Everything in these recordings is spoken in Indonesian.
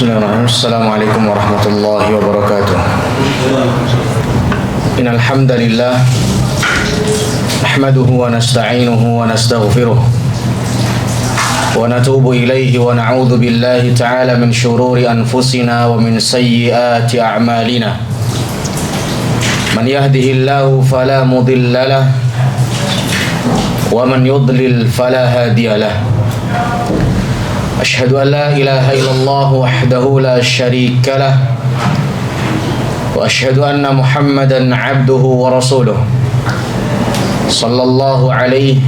Bismillahirrahmanirrahim. Assalamualaikum warahmatullahi wabarakatuh. Innal hamdalillah nahmaduhu wa nasta'inuhu wa nastaghfiruh wa natubu ilayhi wa na'udzu billahi ta'ala min shururi anfusina wa min sayyiati a'malina. Man yahdihillahu fala mudilla lahu wa man yudlil fala hadiya lahu. أشهد أن لا إله إلا الله وحده لا شريك له وأشهد أن محمدا عبده ورسوله صلى الله عليه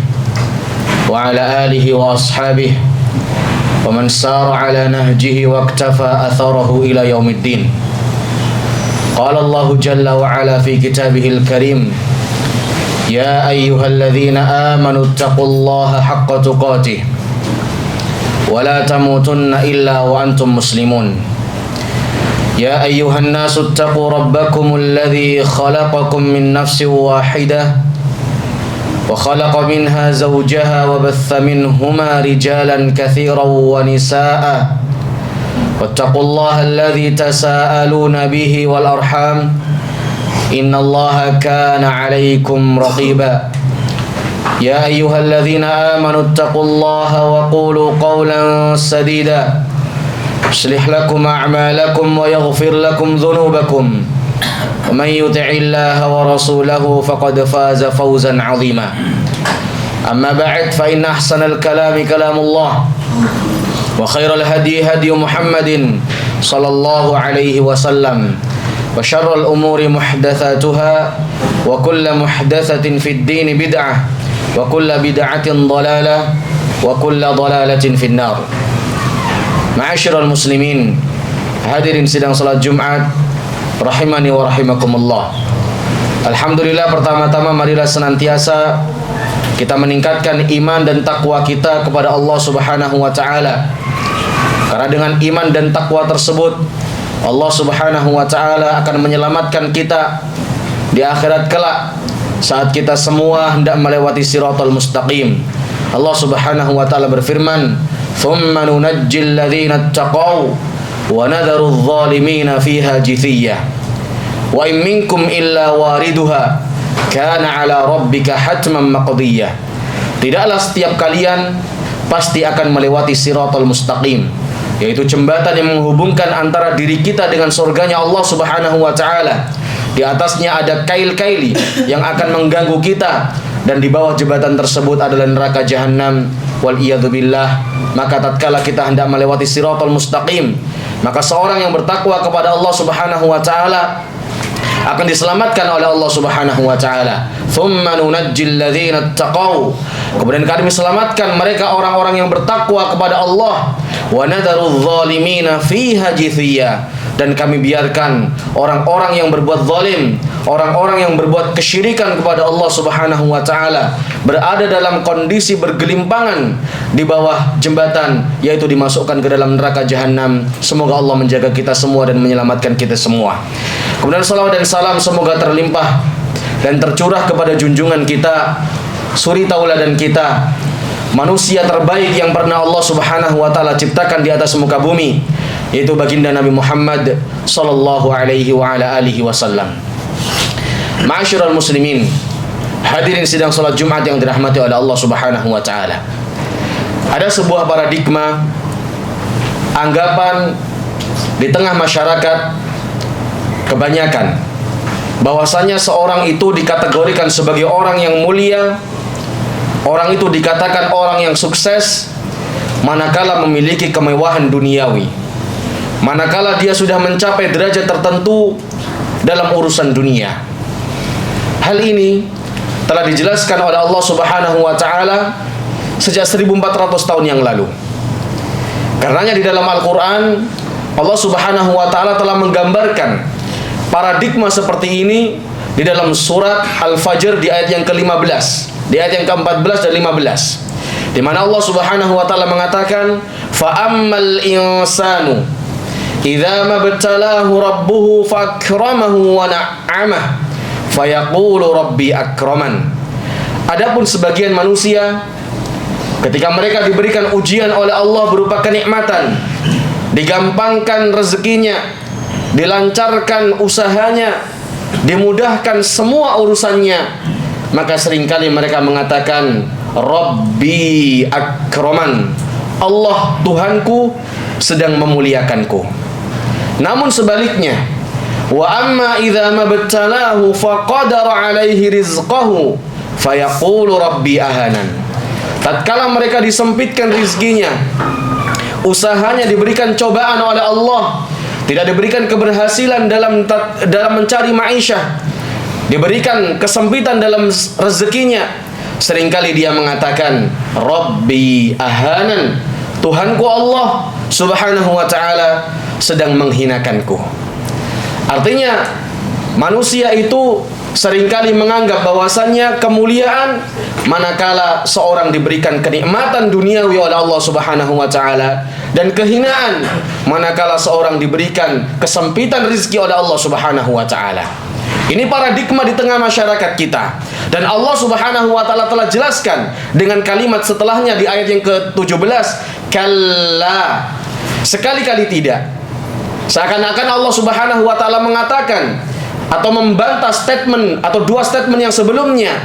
وعلى آله وأصحابه ومن سار على نهجه واقتفى أثره إلى يوم الدين. قال الله جل وعلا في كتابه الكريم: يا أيها الذين آمنوا اتقوا الله حق تقاته ولا تموتن إلا وأنتم مسلمون. يا أيها الناس اتقوا ربكم الذي خلقكم من نفس واحدة وخلق منها زوجها وبث منهما رجالا كثيرا ونساء واتقوا الله الذي تساءلون به والأرحام إن الله كان عليكم رقيبا. يا أيها الذين آمنوا اتقوا الله وقولوا قولا سديدا يصلح لكم أعمالكم ويغفر لكم ذنوبكم ومن يطع الله ورسوله فقد فاز فوزا عظيما. أما بعد فإن أحسن الكلام كلام الله وخير الهدي هدي محمد صلى الله عليه وسلم وشر الأمور محدثاتها وكل محدثة في الدين بدعة wa kullu bid'atin dhalalah wa kullu dhalalatin finnar. Ma'asyiral muslimin, hadirin sidang salat Jumat rahimani wa rahimakumullah. Alhamdulillah, pertama-tama marilah senantiasa kita meningkatkan iman dan takwa kita kepada Allah Subhanahu wa taala. Karena dengan iman dan takwa tersebut Allah Subhanahu wa taala akan menyelamatkan kita di akhirat kelak saat kita semua hendak melewati siratal mustaqim. Allah Subhanahu wa taala berfirman, "Tsumma nunajjil ladzina ittaqaw wa nadharu adh-dhalimina fiha jithiyya. Wa in minkum illa wariduha kana 'ala rabbika hatman maqdiyya." Tidaklah setiap kalian pasti akan melewati siratal mustaqim, yaitu jembatan yang menghubungkan antara diri kita dengan surganya Allah Subhanahu wa taala. Di atasnya ada kail-kaili yang akan mengganggu kita, dan di bawah jembatan tersebut adalah neraka jahanam. Wal iyadzubillah. Maka tatkala kita hendak melewati siratal mustaqim, maka seorang yang bertakwa kepada Allah Subhanahu wa taala akan diselamatkan oleh Allah Subhanahu wa taala. Tsumma nunajjil ladzina ittaqaw. Kemudian kami selamatkan mereka orang-orang yang bertakwa kepada Allah. Wa nadharu adh-dhalimina fiha jithiyya. Dan kami biarkan orang-orang yang berbuat zalim, orang-orang yang berbuat kesyirikan kepada Allah Subhanahu wa taala berada dalam kondisi bergelimpangan di bawah jembatan, yaitu dimasukkan ke dalam neraka jahanam. Semoga Allah menjaga kita semua dan menyelamatkan kita semua. Kemudian salawat dan salam semoga terlimpah dan tercurah kepada junjungan kita, suri tauladan kita, manusia terbaik yang pernah Allah Subhanahu wa taala ciptakan di atas muka bumi, yaitu baginda Nabi Muhammad sallallahu alaihi wa ala alihi wasallam. Ma'asyiral muslimin, hadirin sidang salat Jumat yang dirahmati oleh Allah Subhanahu wa taala. Ada sebuah paradigma anggapan di tengah masyarakat kebanyakan bahwasanya seorang itu dikategorikan sebagai orang yang mulia, orang itu dikatakan orang yang sukses manakala memiliki kemewahan duniawi, manakala dia sudah mencapai derajat tertentu dalam urusan dunia. Hal ini telah dijelaskan oleh Allah Subhanahu wa taala sejak 1400 tahun yang lalu. Karenanya di dalam Al-Qur'an Allah Subhanahu wa taala telah menggambarkan paradigma seperti ini di dalam surat Al-Fajr di ayat yang ke-15, di ayat yang ke-14 dan 15, di mana Allah Subhanahu wa taala mengatakan, "Fa ammal insanu idza mabtalahu rabbuhu fakramahu wa na'amahu fayaqulu rabbi akraman." Adapun sebagian manusia ketika mereka diberikan ujian oleh Allah berupa kenikmatan, digampangkan rezekinya, dilancarkan usahanya, dimudahkan semua urusannya, maka seringkali mereka mengatakan Rabbi akraman, Allah Tuhanku sedang memuliakanku. Namun sebaliknya, wa amma idza mabtalahu faqadara alaihi rizqahu fayaqulu rabbi ahanan. Tatkala mereka disempitkan rizkinya, usahanya diberikan cobaan oleh Allah, tidak diberikan keberhasilan dalam mencari ma'isyah, diberikan kesempitan dalam rezekinya, seringkali dia mengatakan Rabbi ahanan, Tuhanku Allah subhanahu wa ta'ala sedang menghinakanku. Artinya manusia itu seringkali menganggap bahwasannya kemuliaan manakala seorang diberikan kenikmatan duniawi oleh Allah subhanahu wa ta'ala, dan kehinaan manakala seorang diberikan kesempitan rezeki oleh Allah subhanahu wa ta'ala. Ini paradigma di tengah masyarakat kita, dan Allah subhanahu wa ta'ala telah jelaskan dengan kalimat setelahnya di ayat yang ke-17, kalla, sekali-kali tidak. Seakan-akan Allah subhanahu wa ta'ala mengatakan atau membantah statement atau dua statement yang sebelumnya,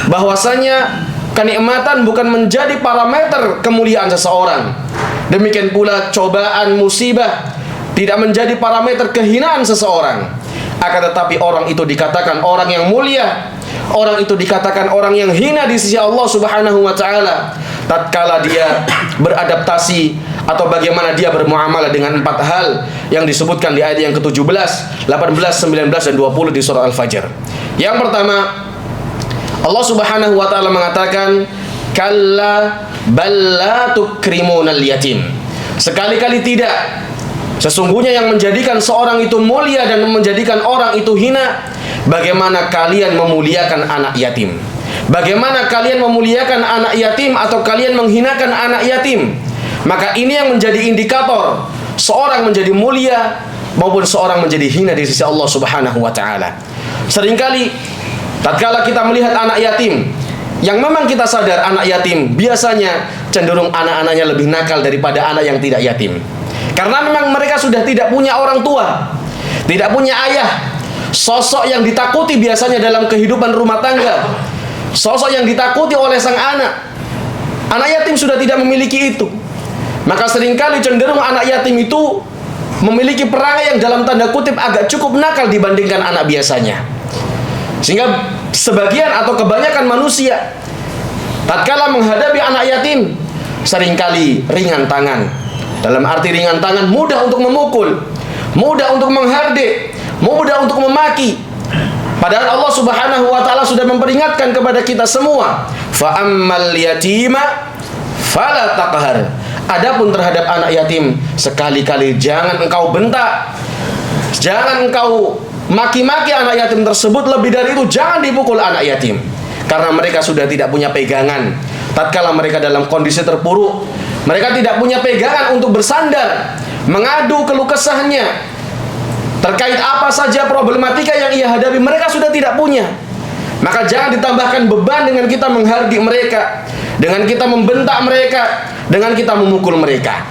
bahwasanya kenikmatan bukan menjadi parameter kemuliaan seseorang. Demikian pula cobaan, musibah tidak menjadi parameter kehinaan seseorang. Akan tetapi orang itu dikatakan orang yang mulia, orang itu dikatakan orang yang hina di sisi Allah subhanahu wa ta'ala tatkala dia beradaptasi atau bagaimana dia bermuamalah dengan 4 hal yang disebutkan di ayat yang ke-17, 18, 19, dan 20 di surah Al-Fajr. Yang pertama, Allah subhanahu wa ta'ala mengatakan kalla balla tukrimunal yatim. Sekali-kali tidak. Sesungguhnya yang menjadikan seorang itu mulia dan menjadikan orang itu hina, bagaimana kalian memuliakan anak yatim. Bagaimana kalian memuliakan anak yatim atau kalian menghinakan anak yatim. Maka ini yang menjadi indikator seorang menjadi mulia maupun seorang menjadi hina di sisi Allah subhanahu wa ta'ala. Seringkali tatkala kita melihat anak yatim, yang memang kita sadar anak yatim biasanya cenderung anak-anaknya lebih nakal daripada anak yang tidak yatim. Karena memang mereka sudah tidak punya orang tua, tidak punya ayah, sosok yang ditakuti biasanya dalam kehidupan rumah tangga, sosok yang ditakuti oleh sang anak. Anak yatim sudah tidak memiliki itu. Maka seringkali cenderung anak yatim itu memiliki perangai yang dalam tanda kutip agak cukup nakal dibandingkan anak biasanya. Sehingga sebagian atau kebanyakan manusia tatkala menghadapi anak yatim seringkali ringan tangan. Dalam arti ringan tangan, mudah untuk memukul, mudah untuk menghardik, mudah untuk memaki. Padahal Allah subhanahu wa ta'ala sudah memperingatkan kepada kita semua, fa ammal yatima fala taqhar. Adapun terhadap anak yatim, sekali-kali jangan engkau bentak, jangan engkau maki-maki anak yatim tersebut. Lebih dari itu, jangan dipukul anak yatim, karena mereka sudah tidak punya pegangan. Tatkala mereka dalam kondisi terpuruk, mereka tidak punya pegangan untuk bersandar, mengadu keluh kesahnya terkait apa saja problematika yang ia hadapi. Mereka sudah tidak punya. Maka jangan ditambahkan beban dengan kita menghardik mereka, dengan kita membentak mereka, dengan kita memukul mereka.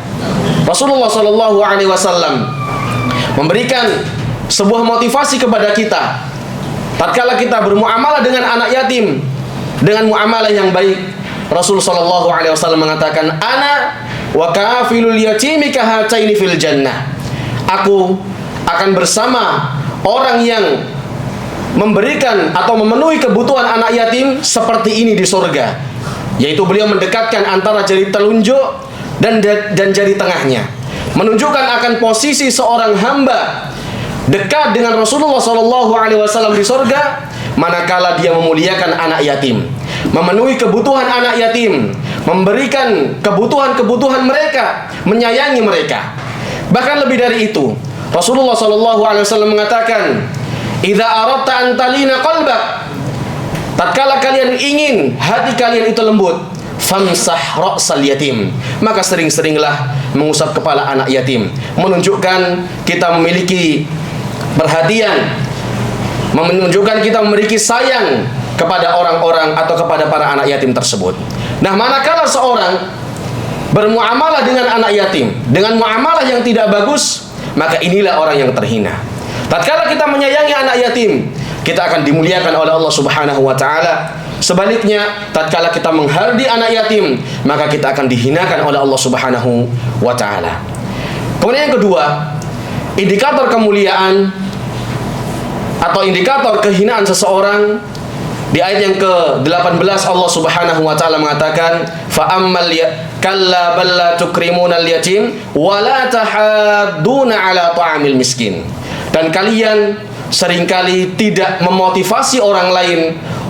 Rasulullah SAW memberikan sebuah motivasi kepada kita tatkala kita bermuamalah dengan anak yatim dengan muamalah yang baik. Rasul SAW mengatakan, ana wa kafilul yatimi kahataini fil jannah. Aku akan bersama orang yang memberikan atau memenuhi kebutuhan anak yatim seperti ini di surga, yaitu beliau mendekatkan antara jari telunjuk dan jari tengahnya, menunjukkan akan posisi seorang hamba dekat dengan Rasulullah SAW di surga manakala dia memuliakan anak yatim, memenuhi kebutuhan anak yatim, memberikan kebutuhan-kebutuhan mereka, menyayangi mereka. Bahkan lebih dari itu, Rasulullah SAW mengatakan, idza aradta an talina qalbak, tatkala kalian ingin hati kalian itu lembut, famsah ra'sal yatim, maka sering-seringlah mengusap kepala anak yatim, menunjukkan kita memiliki perhatian, menunjukkan kita memiliki sayang kepada orang-orang atau kepada para anak yatim tersebut. Nah, manakala seorang bermuamalah dengan anak yatim dengan muamalah yang tidak bagus, maka inilah orang yang terhina. Tatkala kita menyayangi anak yatim, kita akan dimuliakan oleh Allah Subhanahu wa taala. Sebaliknya, tatkala kita menghardi anak yatim, maka kita akan dihinakan oleh Allah Subhanahu wa taala. Kemudian yang kedua, indikator kemuliaan atau indikator kehinaan seseorang, di ayat yang ke-18 Allah Subhanahu wa taala mengatakan, fa ammal kalla bal la tukrimuna al-yatim wa la tahadduna ala ta'amil miskin. Dan kalian seringkali tidak memotivasi orang lain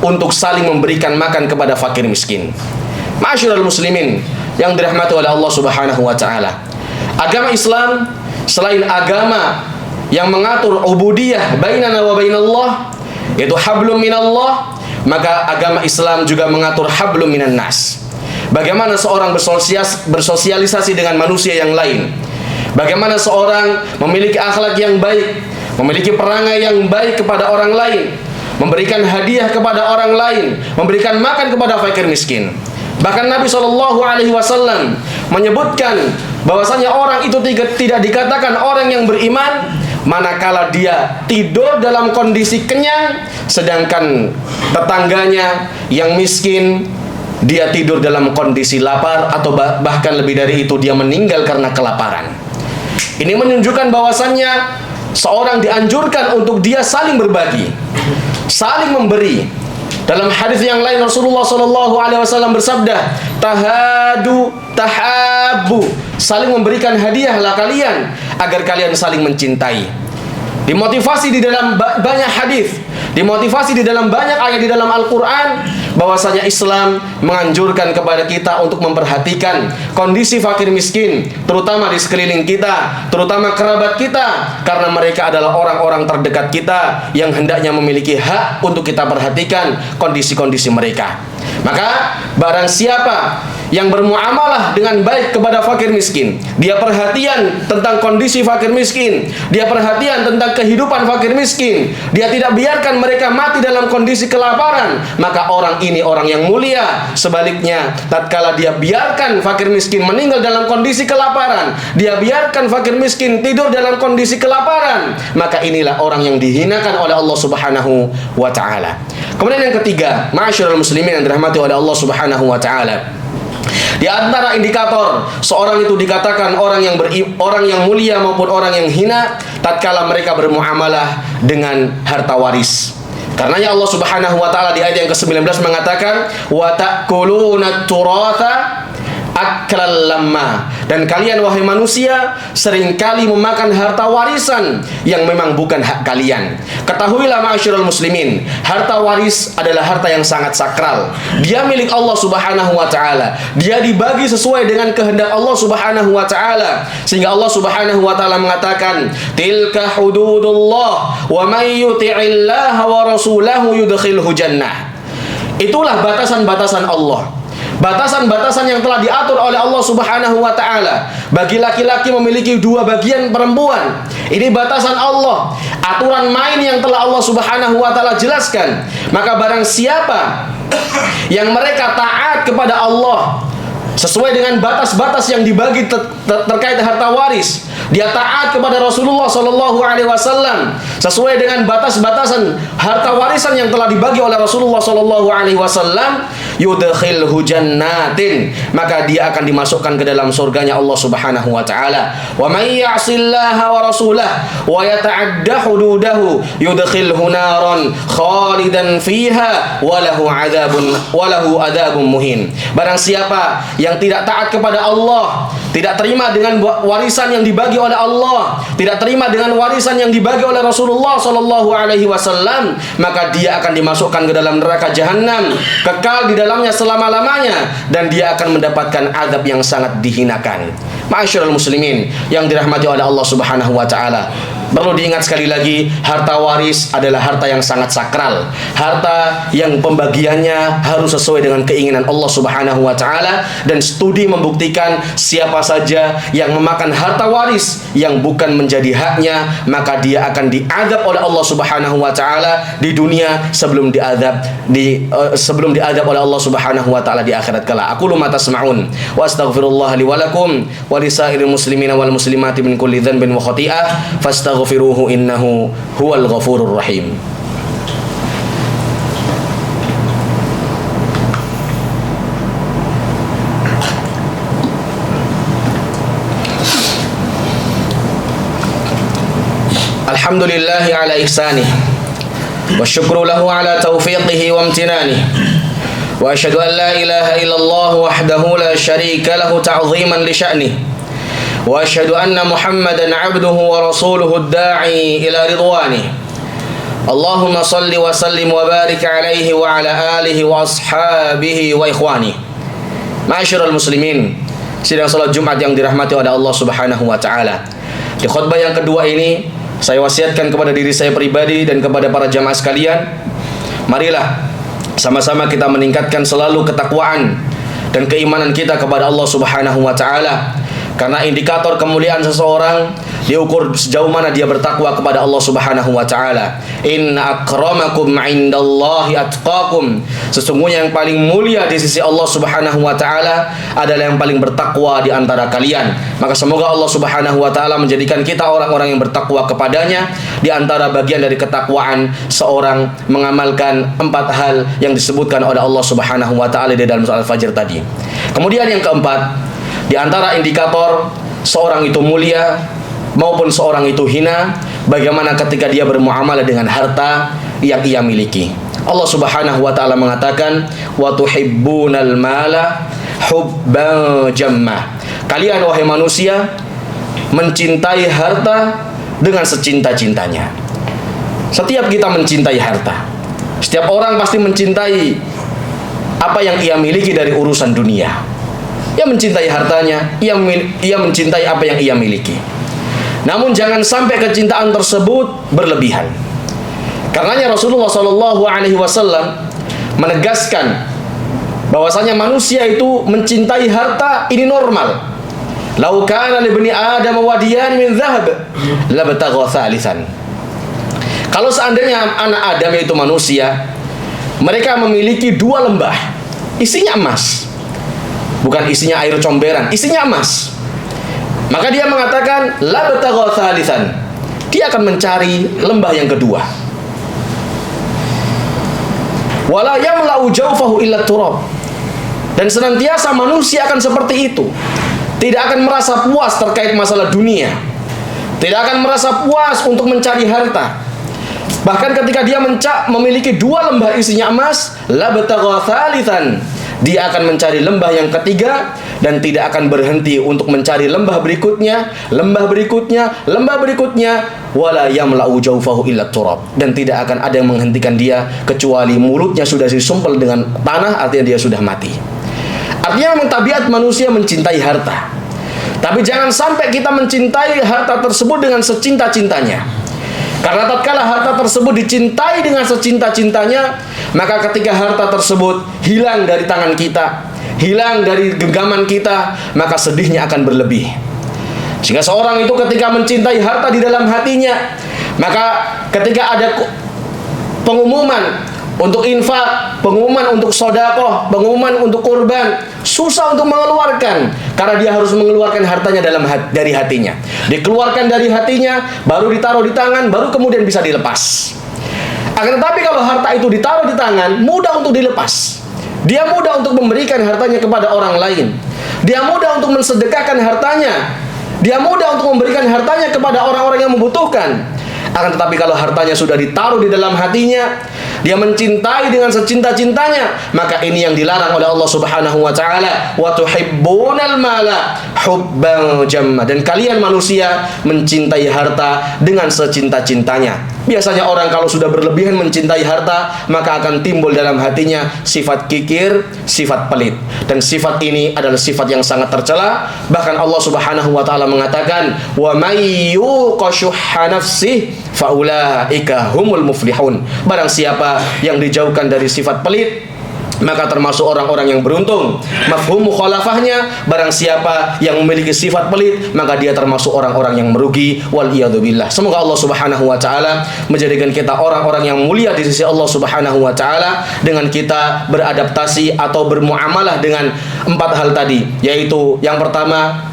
untuk saling memberikan makan kepada fakir miskin. Ma'asyiral muslimin yang dirahmati oleh Allah Subhanahu wa taala. Agama Islam selain agama yang mengatur ubudiyah bainana wa bainallah, yaitu hablum minallah, maka agama Islam juga mengatur hablum minan nas. Bagaimana seorang bersosialisasi dengan manusia yang lain, bagaimana seorang memiliki akhlak yang baik, memiliki perangai yang baik kepada orang lain, memberikan hadiah kepada orang lain, memberikan makan kepada fakir miskin. Bahkan Nabi SAW menyebutkan bahwasanya orang itu tidak dikatakan orang yang beriman manakala dia tidur dalam kondisi kenyang, sedangkan tetangganya yang miskin dia tidur dalam kondisi lapar, atau bahkan lebih dari itu dia meninggal karena kelaparan. Ini menunjukkan bahwasannya seorang dianjurkan untuk dia saling berbagi, saling memberi. Dalam hadis yang lain Rasulullah SAW bersabda, tahadu tahabu, saling memberikan hadiahlah kalian agar kalian saling mencintai. Dimotivasi di dalam banyak hadis, dimotivasi di dalam banyak ayat di dalam Al-Quran, bahwasanya Islam menganjurkan kepada kita untuk memperhatikan kondisi fakir miskin, terutama di sekeliling kita, terutama kerabat kita, karena mereka adalah orang-orang terdekat kita yang hendaknya memiliki hak untuk kita perhatikan kondisi-kondisi mereka. Maka barang siapa yang bermuamalah dengan baik kepada fakir miskin, dia perhatian tentang kondisi fakir miskin, dia perhatian tentang kehidupan fakir miskin, dia tidak biarkan mereka mati dalam kondisi kelaparan, maka orang ini orang yang mulia. Sebaliknya, tatkala dia biarkan fakir miskin meninggal dalam kondisi kelaparan, dia biarkan fakir miskin tidur dalam kondisi kelaparan, maka inilah orang yang dihinakan oleh Allah Subhanahu wa taala. Kemudian yang ketiga, ma'asyiral muslimin yang dirahmati oleh Allah Subhanahu wa taala, di antara indikator seorang itu dikatakan orang yang mulia maupun orang yang hina tatkala mereka bermuamalah dengan harta waris. Karenanya Allah Subhanahu wa taala di ayat yang ke-19 mengatakan, wa ta'kuluna turatha aklal lamma, dan kalian wahai manusia seringkali memakan harta warisan yang memang bukan hak kalian. Ketahuilah ma'asyiral muslimin, harta waris adalah harta yang sangat sakral. Dia milik Allah Subhanahu wa taala. Dia dibagi sesuai dengan kehendak Allah Subhanahu wa taala. Sehingga Allah Subhanahu wa taala mengatakan, tilka hududullah wa may yuti'illaha wa rasulahu yudkhilhu jannah. Itulah batasan-batasan Allah, batasan-batasan yang telah diatur oleh Allah Subhanahu wa taala. Bagi laki-laki memiliki 2 bagian perempuan. Ini batasan Allah, aturan main yang telah Allah Subhanahu wa taala jelaskan. Maka barang siapa yang mereka taat kepada Allah sesuai dengan batas-batas yang dibagi terkait harta waris, dia taat kepada Rasulullah SAW sesuai dengan batas-batasan harta warisan yang telah dibagi oleh Rasulullah SAW, yudkhilhu jannatin, maka dia akan dimasukkan ke dalam surganya Allah Subhanahu wa taala. Wa may ya'sillaha wa rasulahu wa yata'adda hududahu yudkhilhu naran khalidan fiha wa lahu adzabun muhin. Barang siapa yang tidak taat kepada Allah, tidak terima dengan warisan yang dibagi oleh Allah, tidak terima dengan warisan yang dibagi oleh Rasulullah SAW, maka dia akan dimasukkan ke dalam neraka jahanam, kekal di dalamnya selama-lamanya, dan dia akan mendapatkan azab yang sangat dihinakan. Ma'asyiral muslimin yang dirahmati oleh Allah Subhanahu wa taala, Perlu diingat sekali lagi, harta waris adalah harta yang sangat sakral, harta yang pembagiannya harus sesuai dengan keinginan Allah Subhanahu wa taala, dan studi membuktikan siapa saja yang memakan harta waris yang bukan menjadi haknya, maka dia akan diazab oleh Allah Subhanahu wa taala di dunia sebelum diazab oleh Allah Subhanahu wa taala di akhirat kala. Aqulu ma tasma'un wa astaghfirullah li wa lakum wa lisairil muslimina wal muslimati min kulli dhanbin wa khati'ah fastaghfiruhu innahu huwal ghafurur rahim. Alhamdulillahi ala ihsanih wa syukru lahu ala taufiqihi wa amtinanihi wa asyhadu an la ilaha illallah wahdahu la syarika lahu ta'ziman li sya'nihi wa asyhadu anna Muhammadan 'abduhu wa rasuluhu ad-da'i ila ridwanihi. Allahumma salli wa sallim wa barik alaihi wa ala alihi wa ashabihi wa ikhwani. Ma'asyiral muslimin, sidang salat Jumat yang dirahmati oleh Allah Subhanahu wa taala. Di khutbah yang kedua ini saya wasiatkan kepada diri saya pribadi dan kepada para jamaah sekalian, marilah sama-sama kita meningkatkan selalu ketakwaan dan keimanan kita kepada Allah Subhanahu wa taala. Karena indikator kemuliaan seseorang diukur sejauh mana dia bertakwa kepada Allah Subhanahu wa taala. Inna akramakum 'indallahi atqakum. Sesungguhnya yang paling mulia di sisi Allah Subhanahu wa taala adalah yang paling bertakwa di antara kalian. Maka semoga Allah Subhanahu wa taala menjadikan kita orang-orang yang bertakwa kepadanya. Di antara bagian dari ketakwaan seorang mengamalkan 4 hal yang disebutkan oleh Allah Subhanahu wa taala di dalam surah Al-Fajr tadi. Kemudian yang keempat, di antara indikator seorang itu mulia maupun seorang itu hina, bagaimana ketika dia bermuamalah dengan harta yang ia miliki. Allah Subhanahu wa taala mengatakan, wa tuhibbunal mala hubban jamma. Kalian wahai manusia mencintai harta dengan secinta-cintanya. Setiap kita mencintai harta. Setiap orang pasti mencintai apa yang ia miliki dari urusan dunia. Ia mencintai hartanya, ia mencintai apa yang ia miliki. Namun jangan sampai kecintaan tersebut berlebihan. Karenanya Rasulullah SAW menegaskan bahwasanya manusia itu mencintai harta ini normal. Lau kana li bani Adam wadiyan min dhahab labtagha thalithan. Kalau seandainya anak Adam yaitu manusia, mereka memiliki 2 lembah, isinya emas. Bukan isinya air comberan, isinya emas. Maka dia mengatakan la batagha thalithan. Dia akan mencari lembah yang kedua. Wala yamla'u jawfahu illa turab. Dan senantiasa manusia akan seperti itu. Tidak akan merasa puas terkait masalah dunia. Tidak akan merasa puas untuk mencari harta. Bahkan ketika dia memiliki 2 lembah isinya emas, la batagha thalithan. Dia akan mencari lembah yang ketiga dan tidak akan berhenti untuk mencari lembah berikutnya, lembah berikutnya, lembah berikutnya, wala yamla'u jawfahu illa turab. Dan tidak akan ada yang menghentikan dia kecuali mulutnya sudah disumpel dengan tanah, artinya dia sudah mati. Artinya memang tabiat manusia mencintai harta. Tapi jangan sampai kita mencintai harta tersebut dengan secinta-cintanya. Karena tatkala harta tersebut dicintai dengan secinta-cintanya, maka ketika harta tersebut hilang dari tangan kita, hilang dari genggaman kita, maka sedihnya akan berlebih. Sehingga seorang itu ketika mencintai harta di dalam hatinya, maka ketika ada pengumuman untuk infak, pengumuman untuk sedekah, pengumuman untuk kurban, susah untuk mengeluarkan karena dia harus mengeluarkan hartanya dari hatinya. Dikeluarkan dari hatinya, baru ditaruh di tangan, baru kemudian bisa dilepas. Akan tetapi kalau harta itu ditaruh di tangan, mudah untuk dilepas. Dia mudah untuk memberikan hartanya kepada orang lain. Dia mudah untuk mensedekahkan hartanya. Dia mudah untuk memberikan hartanya kepada orang-orang yang membutuhkan. Akan tetapi kalau hartanya sudah ditaruh di dalam hatinya, dia mencintai dengan secinta-cintanya, maka ini yang dilarang oleh Allah Subhanahu wa taala, wa tuhibbunal mala hubban jamma. Dan kalian manusia mencintai harta dengan secinta-cintanya. Biasanya orang kalau sudah berlebihan mencintai harta, maka akan timbul dalam hatinya sifat kikir, sifat pelit. Dan sifat ini adalah sifat yang sangat tercela. Bahkan Allah Subhanahu wa taala mengatakan, "Wa may yuqa syuhha nafsihi faulaika humul muflihun." Barang siapa yang dijauhkan dari sifat pelit, maka termasuk orang-orang yang beruntung. Mafhum mukhalafahnya, barang siapa yang memiliki sifat pelit, maka dia termasuk orang-orang yang merugi. Wal iyadzubillah. Semoga Allah Subhanahu wa taala menjadikan kita orang-orang yang mulia di sisi Allah Subhanahu wa taala dengan kita beradaptasi atau bermuamalah dengan 4 hal tadi, yaitu yang pertama,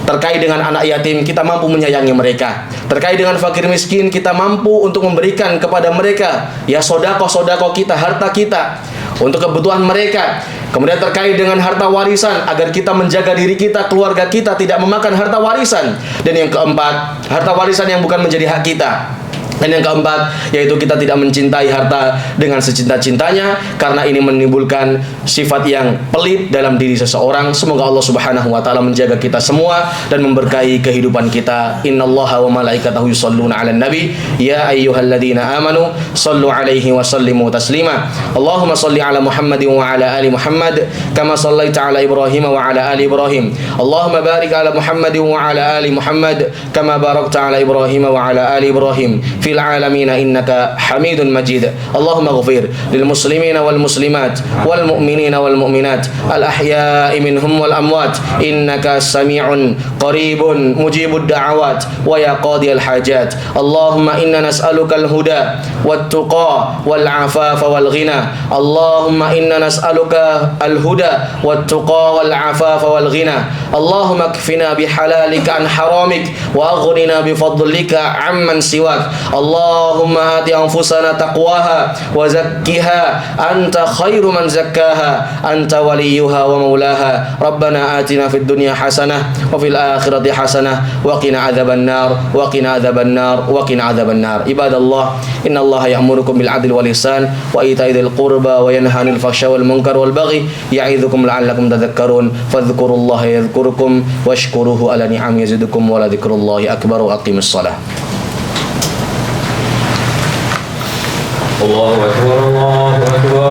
terkait dengan anak yatim, kita mampu menyayangi mereka. Terkait dengan fakir miskin, kita mampu untuk memberikan kepada mereka, ya, sedekah kita, harta kita untuk kebutuhan mereka. Kemudian terkait dengan harta warisan, agar kita menjaga diri kita, keluarga kita tidak memakan harta warisan. Dan yang keempat, harta warisan yang bukan menjadi hak kita. Dan yang keempat, yaitu kita tidak mencintai harta dengan secinta-cintanya, karena ini menimbulkan sifat yang pelit dalam diri seseorang. Semoga Allah Subhanahu wa taala menjaga kita semua dan memberkahi kehidupan kita. Innallaha wa malaikatahu yusholluna 'alan nabi ya ayyuhalladzina amanu shallu 'alaihi wa sallimu taslima. Allahumma shalli 'ala Muhammadin wa 'ala ali Muhammad kama shallaita 'ala Ibrahim wa 'ala ali Ibrahim. Allahumma barik 'ala Muhammadin wa 'ala ali Muhammad kama barakta 'ala Ibrahim wa 'ala ali Ibrahim fil alamin innaka Hamidun Majid. Allahumma ighfir lil muslimina wal muslimat wal mu'minina wal mu'minat al ahya'i minhum wal amwat innaka sami'un qaribun mujibud da'awat wa ya qadiyal hajat. Allahumma inna nas'aluka al huda wat tuqa wal afafa wal ghina. Allahumma inna nas'aluka al huda wat tuqa wal afafa wal ghina. Allahumma kfina bihalalika an haramik wa aghnina bifadlika amman siwak. Allahumma ati anfusana taqwaha wa zakkiha anta khairu man zakkaha anta waliyuha wa maulaha. Rabbana atina fid dunya hasanah wa fil akhirati hasanah wa qina adzaban nar wa qina adzaban nar wa qina adzaban nar. Ibadallah, innallaha ya'murukum bil adli wal ihsan wa ita'i dzil qurba wa yanha 'anil fahsya'i wal munkar wal baghi ya'idzukum la'allakum tadhakkarun. Fadhkurullaha yadhkurukum washkuruhu ala ni'am yazidukum wa la dzikrullahi akbar. Wa aqimus shalah. Allahu akbar, Allahu akbar.